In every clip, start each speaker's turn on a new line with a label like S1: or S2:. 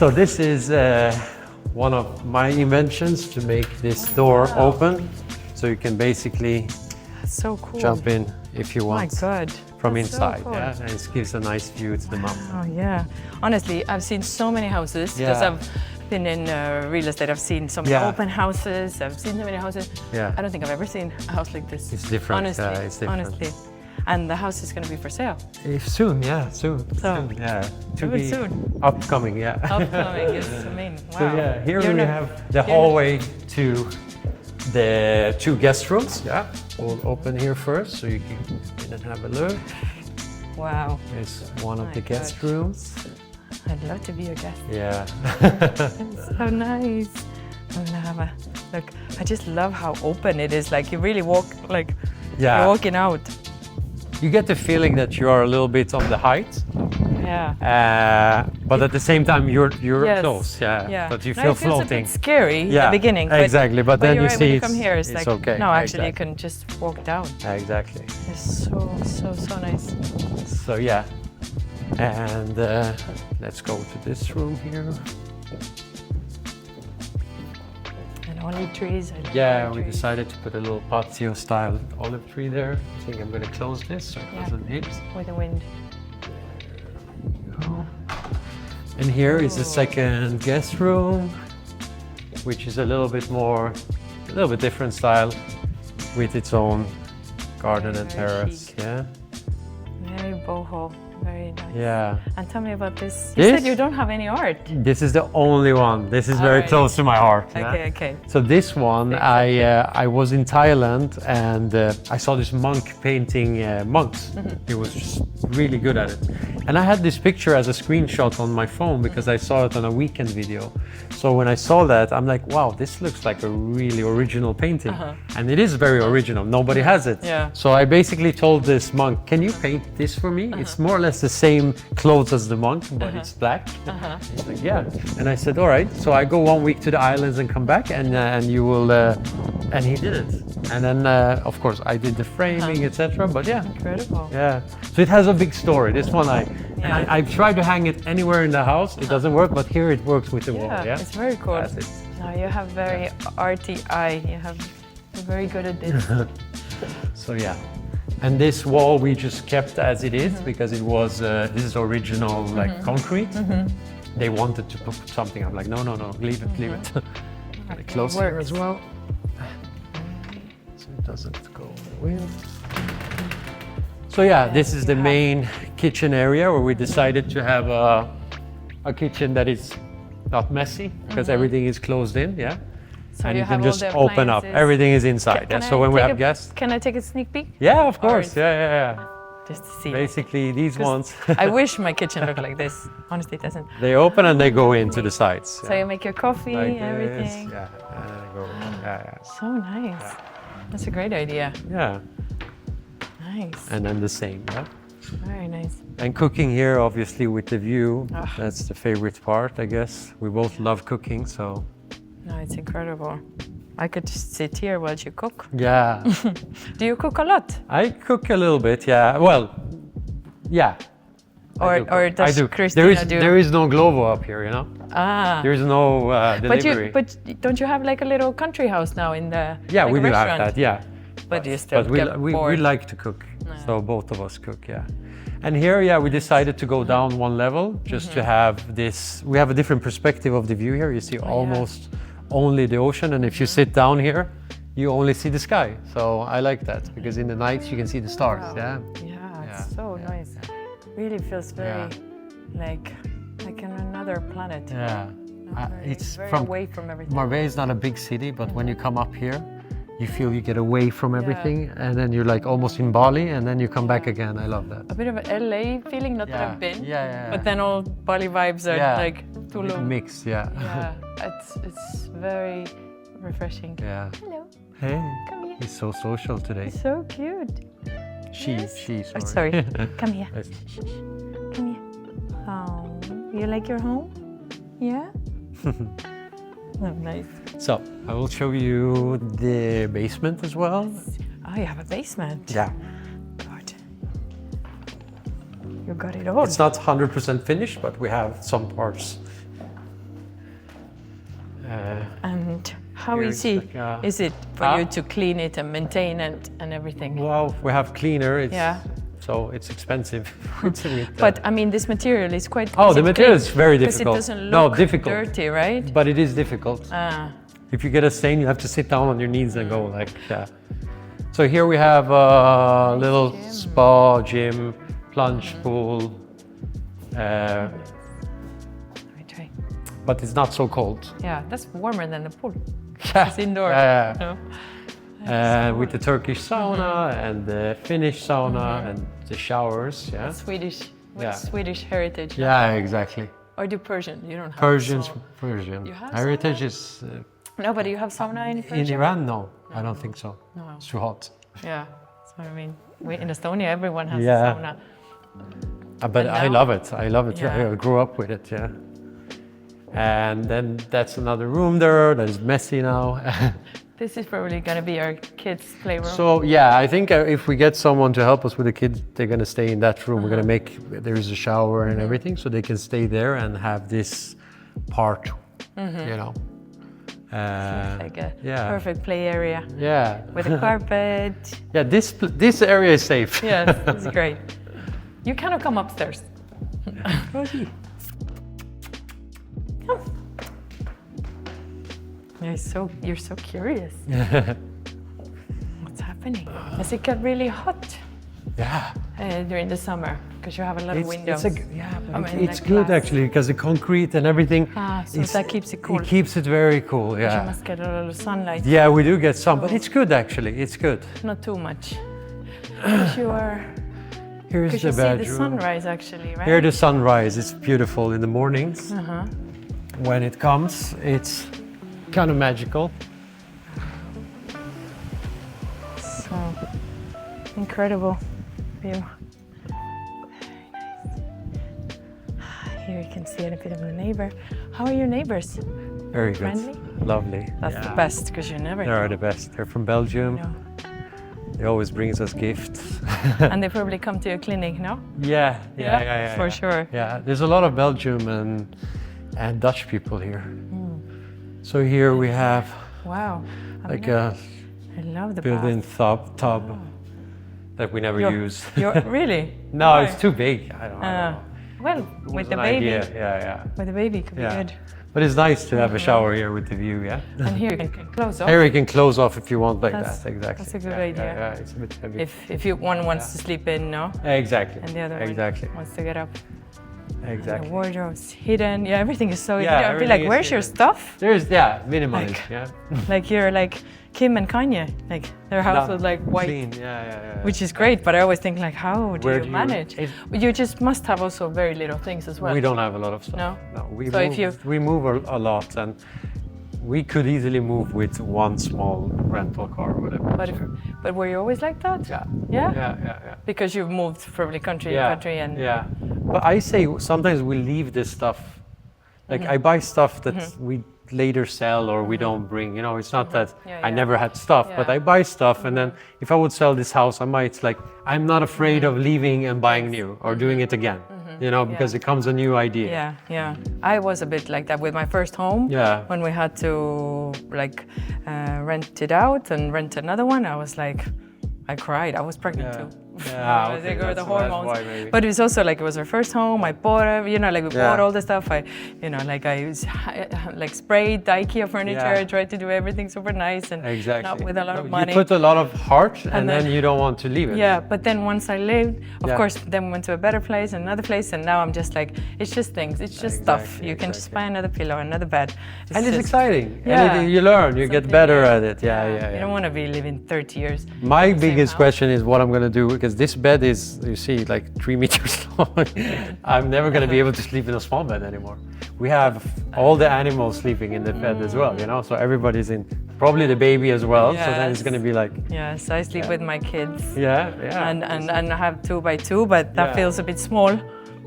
S1: So this is one of my inventions to make this door open. So you can basically
S2: so cool.
S1: jump in if you want.
S2: My God.
S1: From
S2: That's
S1: inside,
S2: so cool.
S1: yeah, and it gives a nice view to the mountain.
S2: Oh yeah. Honestly, I've seen so many houses because
S1: Yeah.
S2: I've been in real estate. I've seen so many
S1: Yeah.
S2: open houses. I've seen so many houses.
S1: Yeah.
S2: I don't think I've ever seen a house like this.
S1: It's different.
S2: Honestly,
S1: It's different.
S2: honestly. And the house is going to be for sale.
S1: If soon, yeah, soon.
S2: So,
S1: soon, yeah. To
S2: very
S1: be
S2: soon.
S1: upcoming, yeah.
S2: Upcoming is, I mean, wow.
S1: So yeah, here
S2: You're
S1: we
S2: not-
S1: have the hallway to the 2 guest rooms. Yeah, we'll open here first so you can come in and have a look.
S2: Wow.
S1: There's one of
S2: My
S1: the guest
S2: God.
S1: rooms.
S2: I'd love to be your guest.
S1: Yeah.
S2: It's so nice. I'm gonna have a look. I just love how open it is. Like you really walk, like
S1: Yeah.
S2: you're walking out.
S1: You get the feeling that you are a little bit on the height,
S2: Yeah.
S1: but at the same time you're
S2: Yes.
S1: close. Yeah.
S2: Yeah.
S1: But you
S2: No,
S1: feel
S2: it feels
S1: floating.
S2: a bit scary
S1: Yeah,
S2: at the beginning.
S1: exactly, but then
S2: you're
S1: you
S2: right,
S1: see
S2: when you
S1: it's-
S2: come here, it's
S1: it's
S2: like
S1: okay,
S2: no, actually
S1: exactly.
S2: you can just walk down.
S1: Exactly.
S2: It's so nice.
S1: So yeah, and let's go to this room here.
S2: And olive trees. I love
S1: Yeah,
S2: olive
S1: we
S2: trees.
S1: decided to put a little patio style olive tree there. I think I'm going to close this so it
S2: Yeah.
S1: doesn't hit.
S2: With the wind.
S1: And here is the second guest room, which is a little bit different style with its own garden and
S2: Very
S1: terrace.
S2: chic.
S1: Yeah.
S2: Very boho. Very nice.
S1: Yeah.
S2: And tell me about this. You
S1: This?
S2: said you don't have any art.
S1: This is the only one. This is very
S2: Alright.
S1: close to my heart. yeah.
S2: Okay, okay.
S1: So this one, I was in Thailand and I saw this monk painting monks. He was just really good at it. And I had this picture as a screenshot on my phone because I saw it on a weekend video. So when I saw that, I'm like, wow, this looks like a really original painting. And it is very original. Nobody has it.
S2: Yeah.
S1: So I basically told this monk, can you paint this for me? It's more or less the same clothes as the monk, but it's black. He's like, yeah. And I said, all right. So I go 1 week to the islands and come back, and you will. And he did it. And then, of course, I did the framing, etc. But yeah,
S2: Incredible.
S1: yeah. So it has a big story. This one,
S2: Yeah.
S1: I've tried to hang it anywhere in the house. It doesn't work, but here it works with the wall. Yeah.
S2: It's very cool.
S1: That's it.
S2: No, you have very arty eye. You're very good at this.
S1: So yeah. And this wall we just kept as it is because it was this is original like concrete. They wanted to put something. I'm like, no, leave it. And it close here
S2: Works.
S1: as well, so it doesn't go in the wind. So yeah, this is the main kitchen area where we decided to have a kitchen that is not messy because everything is closed in. Yeah.
S2: So
S1: And
S2: you
S1: you can
S2: have all
S1: just
S2: the
S1: open up.
S2: appliances.
S1: Everything is inside.
S2: Can
S1: Yeah. So
S2: I
S1: when we
S2: take
S1: have
S2: a-
S1: guests,
S2: Can I take a sneak peek?
S1: yeah, of course.
S2: is-
S1: Yeah.
S2: Just to see.
S1: Basically, these ones,
S2: I wish my kitchen looked like this. Honestly, it doesn't.
S1: they open and they go into the sides.
S2: So you make your coffee,
S1: Like this,
S2: everything.
S1: Yeah, and then they go. Yeah.
S2: So nice. That's a great idea.
S1: Yeah.
S2: Nice.
S1: And then the same. Yeah.
S2: Very nice.
S1: And cooking here, obviously, with the view.
S2: Ah.
S1: That's the favorite part, I guess. We both love cooking, so
S2: No, it's incredible. I could just sit here while you cook.
S1: yeah.
S2: Do you cook a lot?
S1: I cook a little bit. Yeah. Well, yeah. I do
S2: Or
S1: cook.
S2: does
S1: I do.
S2: Kristina do?
S1: There is no Glovo up here, you know.
S2: Ah.
S1: There is no delivery.
S2: But don't you have like a little country house now in the
S1: Yeah,
S2: like
S1: we
S2: a
S1: do have
S2: restaurant?
S1: that, yeah.
S2: But you still
S1: But we,
S2: get
S1: we
S2: bored.
S1: like to cook, so both of us cook, yeah. And here, yeah, we decided to go down one level just to have this. We have a different perspective of the view here. You see almost only the ocean, and if you sit down here, you only see the sky. So I like that because in the night you can see the stars.
S2: Wow.
S1: Yeah.
S2: Yeah, it's
S1: Yeah,
S2: so
S1: yeah,
S2: nice. Really feels very like in another planet.
S1: Yeah. It's
S2: very
S1: from
S2: away from everything.
S1: Marbella is not a big city, but when you come up here, you feel you get away from everything, and then you're like almost in Bali, and then you come back again. I love that.
S2: A bit of an LA feeling, not that I've been.
S1: Yeah.
S2: But then all Bali vibes are like Tulum.
S1: Mix, yeah.
S2: Yeah, it's very refreshing.
S1: Yeah.
S2: Hello,
S1: Hey,
S2: come here.
S1: he's so social today.
S2: So cute.
S1: She,
S2: Oh,
S1: sorry.
S2: sorry. Come here.
S1: Nice.
S2: Come here. Oh, you like your home? Yeah? Oh, nice.
S1: So, I will show you the basement as well.
S2: Oh, you have a basement.
S1: Yeah.
S2: Good. You got it all.
S1: It's not 100% finished, but we have some parts
S2: How
S1: Here
S2: easy
S1: it's like,
S2: is it for you to clean it and maintain it and everything?
S1: Well, we have cleaner. It's,
S2: Yeah.
S1: So it's expensive.
S2: But I mean, this material is quite.
S1: Oh,
S2: easy
S1: the
S2: to
S1: material
S2: clean
S1: is very
S2: because
S1: difficult.
S2: it doesn't look
S1: difficult.
S2: dirty, right?
S1: But it is difficult.
S2: Ah.
S1: If you get a stain, you have to sit down on your knees and go like, yeah. So here we have a little
S2: gym.
S1: spa, gym, plunge pool.
S2: Let me try.
S1: But it's not so cold.
S2: Yeah, that's warmer than the pool.
S1: Yeah.
S2: It's indoor.
S1: Yeah.
S2: No?
S1: With the Turkish sauna and the Finnish sauna and the showers, yeah.
S2: Swedish.
S1: Yeah.
S2: Swedish heritage. no?
S1: Yeah, exactly.
S2: Or do Persian? You don't have.
S1: Persian's
S2: so-
S1: Persian.
S2: You have
S1: Heritage is
S2: No, but you have sauna in Persia?
S1: in Iran. No, I don't think so.
S2: No.
S1: It's too hot.
S2: Yeah, that's what I mean. In Estonia, everyone has
S1: Yeah.
S2: a sauna.
S1: But I
S2: now-
S1: love it. I love it.
S2: Yeah.
S1: I grew up with it. Yeah. And then that's another room there that is messy now.
S2: This is probably going to be our kids' playroom.
S1: So yeah, I think if we get someone to help us with the kids, they're gonna stay in that room. We're gonna make there's a shower and everything, so they can stay there and have this part, you know.
S2: Like a
S1: yeah.
S2: perfect play area
S1: Yeah.
S2: with a carpet.
S1: Yeah, this area is safe.
S2: Yes, it's great. You cannot come upstairs. You're so curious. What's happening? Does it get really hot
S1: Yeah.
S2: during the summer? Because you have a lot of windows.
S1: It's
S2: Like
S1: good
S2: glass.
S1: actually because the concrete and everything.
S2: So that keeps it cool.
S1: It keeps it very cool.
S2: You
S1: Yeah.
S2: must get a lot of sunlight.
S1: Yeah, we do get some, but it's good actually. It's good.
S2: Not too much. Because you are.
S1: Here's
S2: Because
S1: the
S2: you see
S1: bedroom.
S2: the sunrise actually, right?
S1: Here the sunrise. It's beautiful in the mornings.
S2: Uh-huh.
S1: When it comes, it's kind of magical.
S2: So incredible view. Very nice. Here you can see a bit of the neighbor. How are your neighbors?
S1: Very good.
S2: Friendly?
S1: Lovely.
S2: That's the best because you never
S1: They are the best. They're from Belgium.
S2: know.
S1: They always brings us gifts.
S2: And they probably come to your clinic, no?
S1: Yeah.
S2: For sure.
S1: Yeah, there's a lot of Belgium and Dutch people here. So here we have
S2: Wow.
S1: like a
S2: I love the
S1: built-in
S2: bath.
S1: tub that we never use.
S2: Really?
S1: No,
S2: Why?
S1: it's too big. I don't know.
S2: Well,
S1: It
S2: with
S1: was
S2: the
S1: an
S2: baby.
S1: idea. Yeah.
S2: With the baby could be
S1: Yeah.
S2: good.
S1: But it's nice to have a shower here with the view, yeah?
S2: And here you can close off.
S1: Here you can close off if you want like
S2: That's-
S1: that, exactly.
S2: that's a good
S1: Yeah,
S2: idea.
S1: Yeah, it's a bit heavy.
S2: If one wants to sleep in, no?
S1: Exactly.
S2: And the other
S1: exactly.
S2: one wants to get up.
S1: Exactly.
S2: The wardrobe's hidden. Yeah, everything is so
S1: Yeah,
S2: hidden. I'd be
S1: everything
S2: like,
S1: is
S2: where's your
S1: hidden.
S2: stuff?
S1: There's minimalist, yeah.
S2: Like you're like Kim and Kanye. Like their house was like white.
S1: Clean, yeah.
S2: Which is great, but I always think like, how do
S1: Where
S2: you
S1: do you-
S2: manage? But you just must have also very little things as well.
S1: We don't have a lot of stuff.
S2: No?
S1: we
S2: So if
S1: we move a lot, and we could easily move with one small rental car or whatever.
S2: But were you always like that?
S1: Yeah.
S2: Yeah?
S1: Yeah.
S2: Because you've moved from country to
S1: Yeah.
S2: country and
S1: Yeah. But I say sometimes we leave this stuff. Like I buy stuff that we later sell or we don't bring. You know, it's not that
S2: Yeah,
S1: I never had stuff, but
S2: Yeah.
S1: I buy stuff, and then if I would sell this house, I might like I'm not afraid of leaving and buying new or doing it again. You know, because it comes a new idea.
S2: Yeah. I was a bit like that with my first home.
S1: Yeah.
S2: When we had to like rent it out and rent another one, I was like, I cried. I was pregnant too.
S1: Yeah,
S2: I
S1: okay,
S2: think it was the
S1: that's
S2: hormones.
S1: why maybe.
S2: But it was also like it was our first home. I bought it, you know, like we
S1: Yeah.
S2: bought all the stuff. I like sprayed the IKEA furniture.
S1: Yeah.
S2: I tried to do everything super nice and
S1: Exactly.
S2: not with a lot of
S1: You
S2: money.
S1: put a lot of heart, and
S2: then-
S1: then you don't want to leave it.
S2: Yeah, but then once I lived, of
S1: Yeah.
S2: course, then went to a better place, another place, and now I'm just like, it's just things, it's just stuff.
S1: Exactly,
S2: You can just
S1: exactly.
S2: buy another pillow, another bed.
S1: And it's
S2: just-
S1: exciting.
S2: Yeah.
S1: And you learn, you get
S2: Something
S1: better
S2: new.
S1: at it. Yeah.
S2: You don't want to be living 30 years.
S1: My
S2: in the same
S1: biggest
S2: house.
S1: question is what I'm gonna do, because this bed is, you see, like 3 meters long. I'm never gonna be able to sleep in a small bed anymore. We have all the animals sleeping in the bed as well, you know, so everybody's in, probably the baby as well. So then it's
S2: Yes.
S1: gonna be like,
S2: Yes, I sleep with my kids.
S1: yeah.
S2: And I have 2 by 2, but that
S1: Yeah.
S2: feels a bit small.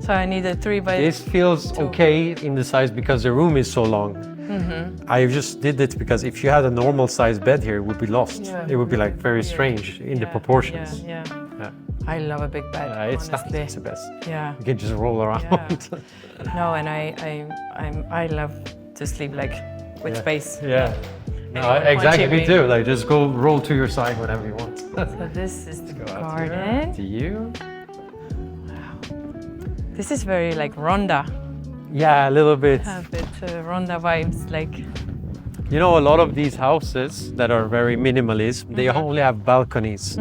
S2: So I need a 3 by
S1: This feels okay in the size because the room is so long.
S2: Mm-hmm.
S1: I just did it because if you had a normal size bed here, it would be lost.
S2: Yeah.
S1: It would be like very strange in the proportions.
S2: Yeah.
S1: Yeah.
S2: I love a big bed,
S1: It's not,
S2: honestly.
S1: it's the best.
S2: Yeah.
S1: You can just roll around.
S2: No, and I love to sleep like with
S1: Yeah.
S2: space.
S1: Yeah. Exactly, me too. Like just go roll to your side whenever you want.
S2: So this is the
S1: Go out
S2: garden.
S1: here to you.
S2: This is very like Ronda.
S1: Yeah, a little bit.
S2: Have it Ronda vibes, like.
S1: You know, a lot of these houses that are very minimalist, they only have balconies.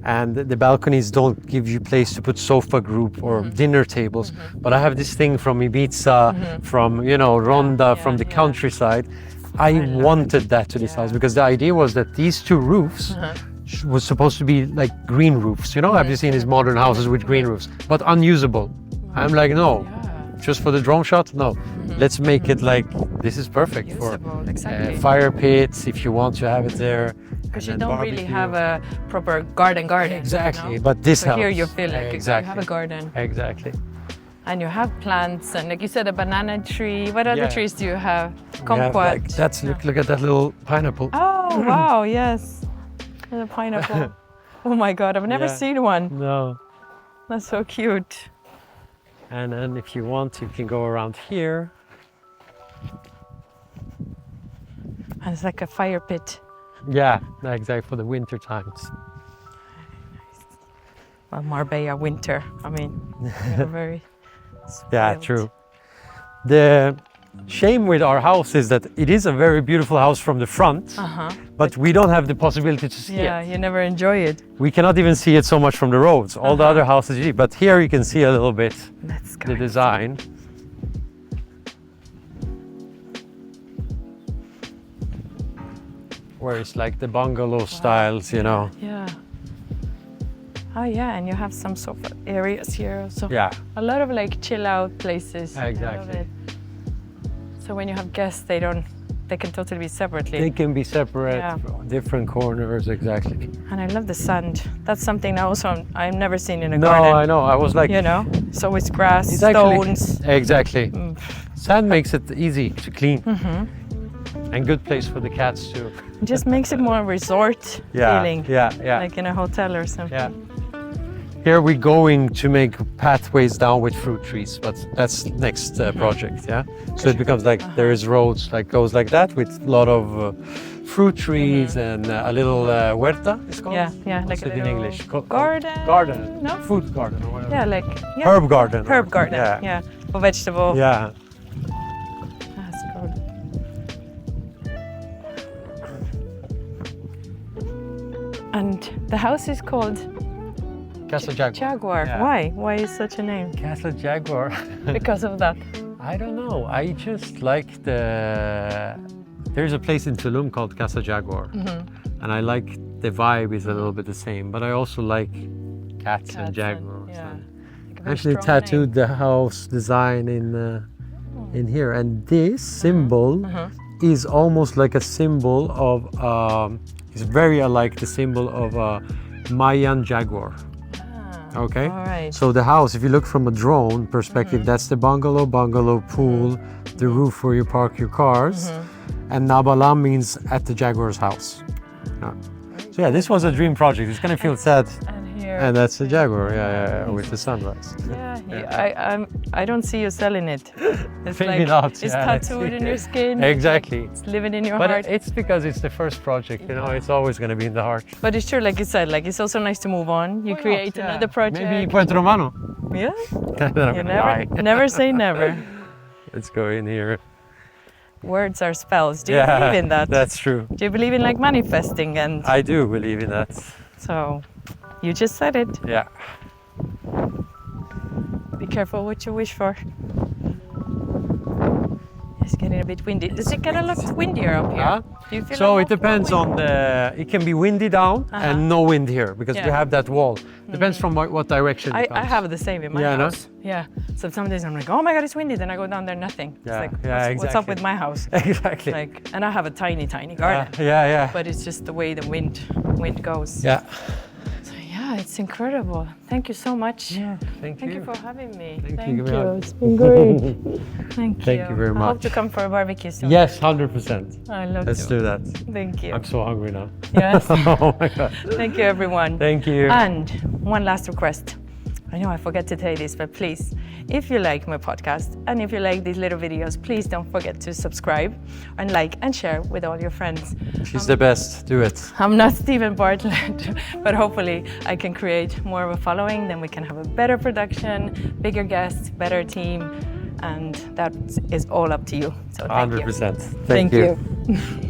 S1: And the balconies don't give you place to put sofa group or dinner tables. But I have this thing from Ibiza, from, you know, Ronda, from the countryside. I wanted that to this house because the idea was that these two roofs was supposed to be like green roofs. You know, have you seen these modern houses with green roofs, but unusable? I'm like, no, just for the drone shot? No, let's make it like, this is perfect for fire pits if you want to have it there.
S2: Because you don't really have a proper garden.
S1: Exactly,
S2: You know?
S1: but this
S2: so
S1: helps.
S2: here you feel like you have a garden.
S1: Exactly.
S2: And you have plants, and like you said, a banana tree. What other trees do you have? Kumquat.
S1: Like that's look at that little pineapple.
S2: Oh wow, yes, the pineapple. Oh my God, I've never seen one.
S1: No.
S2: That's so cute.
S1: And then if you want, you can go around here.
S2: And it's like a fire pit.
S1: Yeah, exactly, for the winter times.
S2: Well, Marbella winter. I mean, you're very
S1: Yeah,
S2: spoiled.
S1: true. The shame with our house is that it is a very beautiful house from the front, but we don't have the possibility to see
S2: Yeah,
S1: it.
S2: you never enjoy it.
S1: We cannot even see it so much from the roads. All the other houses, but here you can see a little bit
S2: Let's go.
S1: the design. Where it's like the bungalow styles, you know.
S2: Yeah. Oh yeah, and you have some sofa areas here also.
S1: Yeah,
S2: A lot of like chill out places. I love
S1: exactly.
S2: it. So when you have guests, they can totally be separately.
S1: They can be separate,
S2: Yeah.
S1: different corners, exactly.
S2: And I love the sand. That's something also I've never seen in a
S1: No,
S2: garden.
S1: I know. I was like,
S2: You know, so it's grass,
S1: it's actually-
S2: stones.
S1: Exactly. Sand makes it easy to clean. And good place for the cats too.
S2: It just makes it more resort feeling.
S1: Yeah.
S2: Like in a hotel or something.
S1: Yeah. Here we're going to make pathways down with fruit trees, but that's next project, yeah? So it becomes like there is roads like goes like that with a lot of fruit trees and a little huerta, it's called?
S2: Yeah,
S1: What's
S2: like a
S1: it in
S2: little
S1: English?
S2: garden.
S1: Garden.
S2: No?
S1: Fruit garden or whatever.
S2: Yeah, like
S1: Herb garden.
S2: herb garden.
S1: Yeah.
S2: Yeah. For vegetable.
S1: Yeah.
S2: That's good. And the house is called
S1: Casa Jaguar.
S2: Jaguar.
S1: Yeah.
S2: Why? Why is such a name?
S1: Casa Jaguar.
S2: Because of that.
S1: I don't know. I just like there's a place in Tulum called Casa Jaguar. And I like the vibe is a little bit the same, but I also like cats and jaguars.
S2: Yeah.
S1: And
S2: Like a very
S1: actually
S2: strong
S1: tattooed the house design in here. And this symbol is almost like a symbol of, it's very alike the symbol of a Mayan jaguar. Okay,
S2: All right.
S1: so the house, if you look from a drone perspective, that's the bungalow pool, the roof where you park your cars, and Nabalam means at the jaguar's house. Yeah. So yeah, this was a dream project. It's gonna feel sad,
S2: And here.
S1: and that's the jaguar, yeah, with the sunrise.
S2: I don't see you selling it. It's
S1: Maybe
S2: like
S1: not,
S2: it's
S1: yeah,
S2: tattooed in your skin.
S1: Exactly.
S2: It's living in your
S1: But
S2: heart.
S1: it's because it's the first project, you know. It's always gonna be in the heart.
S2: But it's true, like you said, like it's also nice to move on. You create
S1: Yeah.
S2: another project.
S1: Maybe Puente Romano.
S2: Yeah.
S1: I'm gonna
S2: You
S1: lie.
S2: never say never.
S1: Let's go in here.
S2: Words are spells. Do you believe in that?
S1: That's true.
S2: Do you believe in like manifesting? And
S1: I do believe in that.
S2: so you just said it.
S1: Yeah.
S2: Be careful what you wish for. It's getting a bit windy. Does it get a lot windier up here?
S1: Huh?
S2: Do you feel
S1: So
S2: a
S1: it
S2: lot more
S1: depends
S2: wind?
S1: on the. It can be windy down and no wind here because we
S2: Yeah.
S1: have that wall. Depends from what direction.
S2: I
S1: it comes.
S2: have the same in my
S1: Yeah, no?
S2: house. Yeah. So some days I'm like, oh my God, it's windy. Then I go down there, nothing.
S1: Yeah,
S2: It's like,
S1: yeah,
S2: what's up
S1: exactly.
S2: with my house?
S1: Exactly.
S2: Like, and I have a tiny garden.
S1: Yeah.
S2: But it's just the way the wind goes.
S1: Yeah.
S2: So yeah, it's incredible. Thank you so much.
S1: Yeah. Thank
S2: Thank you for having me.
S1: Thank you very much.
S2: It's been great. Thank you.
S1: Thank you very
S2: I hope
S1: much.
S2: to come for a barbecue soon.
S1: Yes, 100%.
S2: I love
S1: Let's
S2: to.
S1: do that.
S2: Thank you.
S1: I'm so hungry now.
S2: Yes.
S1: Oh my God.
S2: Thank you, everyone.
S1: Thank you.
S2: And one last request. I know I forget to tell you this, but please, if you like my podcast and if you like these little videos, please don't forget to subscribe and like and share with all your friends.
S1: She's the best. Do it.
S2: I'm not Stephen Bartlett, but hopefully I can create more of a following, then we can have a better production, bigger guests, better team, and that is all up to you. So thank you.
S1: 100%.
S2: Thank you.